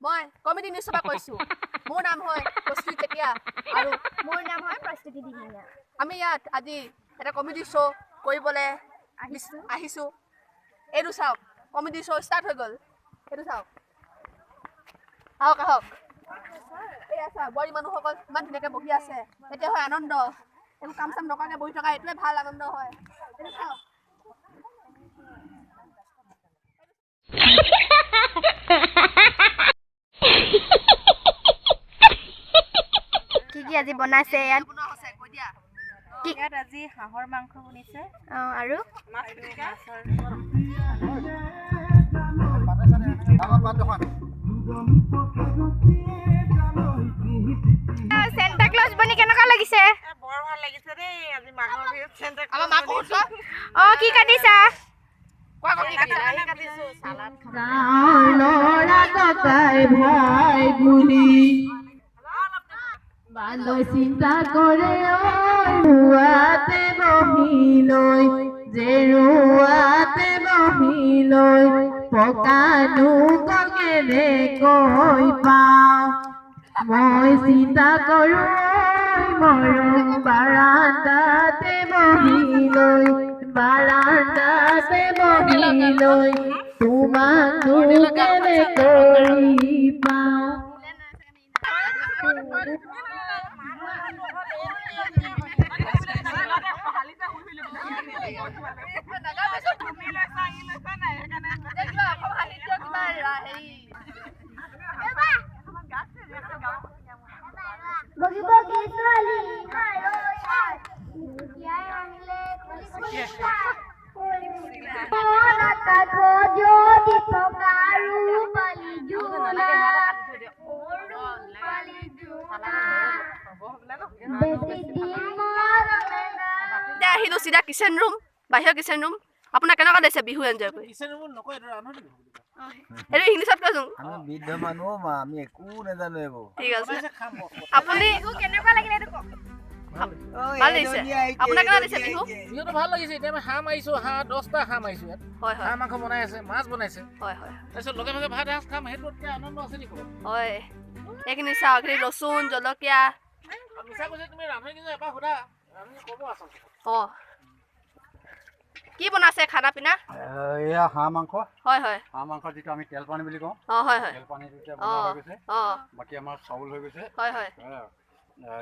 মই কমিটি নিউজৰ পৰা কৈছোঁ। মোৰ নাম হয় প্ৰস্তুতি চেতিয়া আৰু মোৰ নাম হয় প্ৰস্তুতি দিহিঙীয়া। আমি ইয়াত আজি এটা কমেডি শ্ব' কৰিবলৈ আহিছোঁ। এইটো চাওক, কমেডি শ্ব' ষ্টাৰ্ট হৈ গ'ল। এইটো চাওক, আহক। এই আছা বোৱাৰী মানুহসকল ইমান ধুনীয়াকৈ বহি আছে। এতিয়া হয় আনন্দ। একো কাম চাম নকৰাকৈ বহি থকা এইটোৱে ভাল আনন্দ হয়। এইটো চাওক। কি আজি বনাইছে ইয়াত? ইয়াত আজি হাঁহৰ মাংস বনিছে আৰু চেন্টা ক্লজ বনি কেনেকুৱা লাগিছে? বৰ ভাল লাগিছে দেই। আজি মাঘৰ বিহুত চেন্টা আমাৰ মাক কৈছো কি কাটিছা? ল'ৰা ককাই ভাই বুলি বালৈ চিন্তা কৰে ৰুৱাতে বহিলৈ জেৰুৱাতে বহিলৈ পকানো ককেৰে কৈ পাওঁ মই চিন্তা কৰোঁ মৰম বাৰান্দাতে বহিলৈ তোমাকো কেনে কৰি পাওঁ। এতিয়া আহিলোঁ চিধা কিচেন ৰুম, বাহিৰৰ কিচেন ৰুম। আপোনাৰ কেনেকুৱা লাগিছে বিহু এনজয় কৰি? এইটো ইংলিছত কৈছোঁ। আমি বৃদ্ধ মানুহ আমি একো নাজানো এইবোৰ। ঠিক আছে, আপুনি কেনেকুৱা লাগিলে এইটো কওক। ভাল লাগিছে। আপোনাৰ কেনেকুৱা লাগিছে বিহু? বিহুটো ভাল লাগিছে। এতিয়া আমি হাঁহ মাৰিছোঁ, 10টা হাঁহ মাৰিছোঁ ইয়াত। হয় হাঁহ মাংস বনাই আছে, মাছ বনাইছে। হয় তাৰপিছত লগে ভাগে ভাত এসাঁজ খাম, সেইটো এতিয়া আনন্দ আছে নেকি? হয়, এইখিনি চাওক, এইখিনি ৰচুন জলকীয়া। মিছা কৈছে তুমি ৰান্ধনীজনক এবাৰ সোধা, ৰান্ধনী ক'ব আচলতে। কি বনাইছে খানা পিনা? এয়া হাঁহ মাংস। হয় হাঁহ মাংস যিটো আমি তেল পানী বুলি কওঁ। হয় তেল পানী এতিয়া বনোৱা হৈ গৈছে। বাকী আমাৰ চাউল হৈ গৈছে। হয়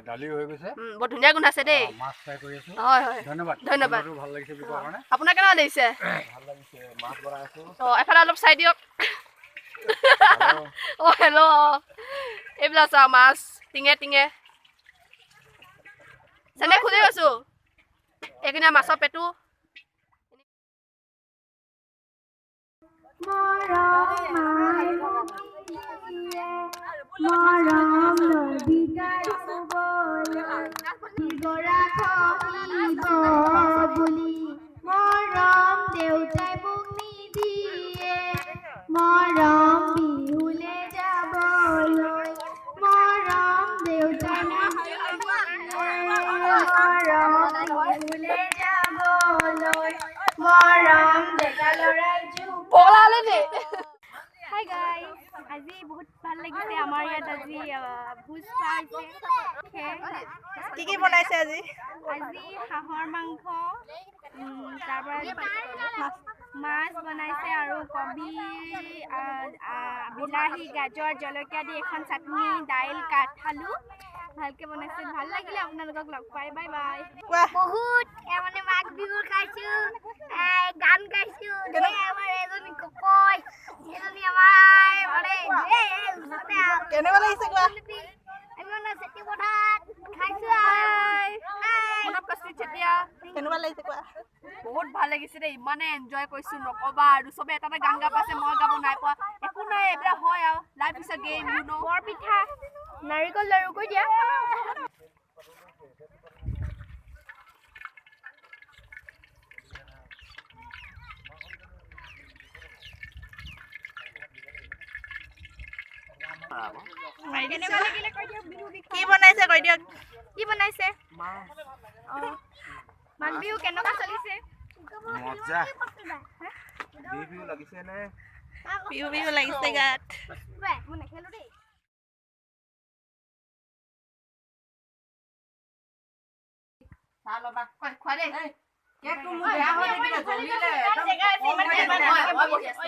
দালি হৈ গৈছে। বৰ ধুনীয়া গোন্ধাইছে দেই। মাছ ফ্ৰাই কৰি আছো। হয় ধন্যবাদ। ভাল লাগিছে বুলি কোৱাৰ কাৰণে। আপোনাৰ কেনেকুৱা লাগিছে? ভাল লাগিছে। মাছ বনাই আছো। এফালে অলপ চাই দিয়ক। হেল্ল'। এইবিলাক চাওক মাছ টিঙে চেনে খুজি গৈছো। এইখিনি মাছৰ পেটু। মৰম দেউতাই মোক নিদিয়ে মৰম বিহুলে যাবলৈ মৰম দেউতাই মোক বিহুলে যাবলৈ মৰম ডেকা ল'ৰাই পগলালে নে? হাই গাইজ, আজি বহুত ভাল লাগিছে। আমাৰ ইয়াত আজি ভোজ পাইছে। কি বনাইছে আজি? আজি হাঁহৰ মাংস, তাৰপৰা মাছ বনাইছে আৰু কবি, বিলাহী, গাজৰ, জলকীয়া দি এখন চাটনি, দাইল, কাঠআলু ভালকে বনাইছে। ভাল লাগিলে আপোনালোকক লগ পাই। Bye bye. বহুত মানে মাঘ বিহুৰ খাইছো, গান গাইছো। আমাৰ এজনী ককয়, এজনী আমাৰ মানে কেনেকুৱা লাগিছে কোৱা? কেনেকুৱা লাগিছে কোৱা? বহুত ভাল লাগিছে দেই। ইমানে এনজয় কৰিছো নকবা আৰু। চবে এটা গান গাব আছে, মই গাব নাই পোৱা। একো নাই, এইবিলাক হয় আৰু। Life is a game, you know'. বৰ পিঠা, নাৰিকল লাৰু কৈ দিয়া। কি বনাইছে কৈ দিয়ক। কি বনাইছে? মাঘ বিহু কেনেকুৱা চলিছে? মজা। বিহু লাগিছে নে? বিহু লাগিছে গাত। চাহ ল'বা খোৱা দেই কেকটো মোৰ বেয়া হৈ থাকিলে জ্বলিলে একদম মই বহি আছো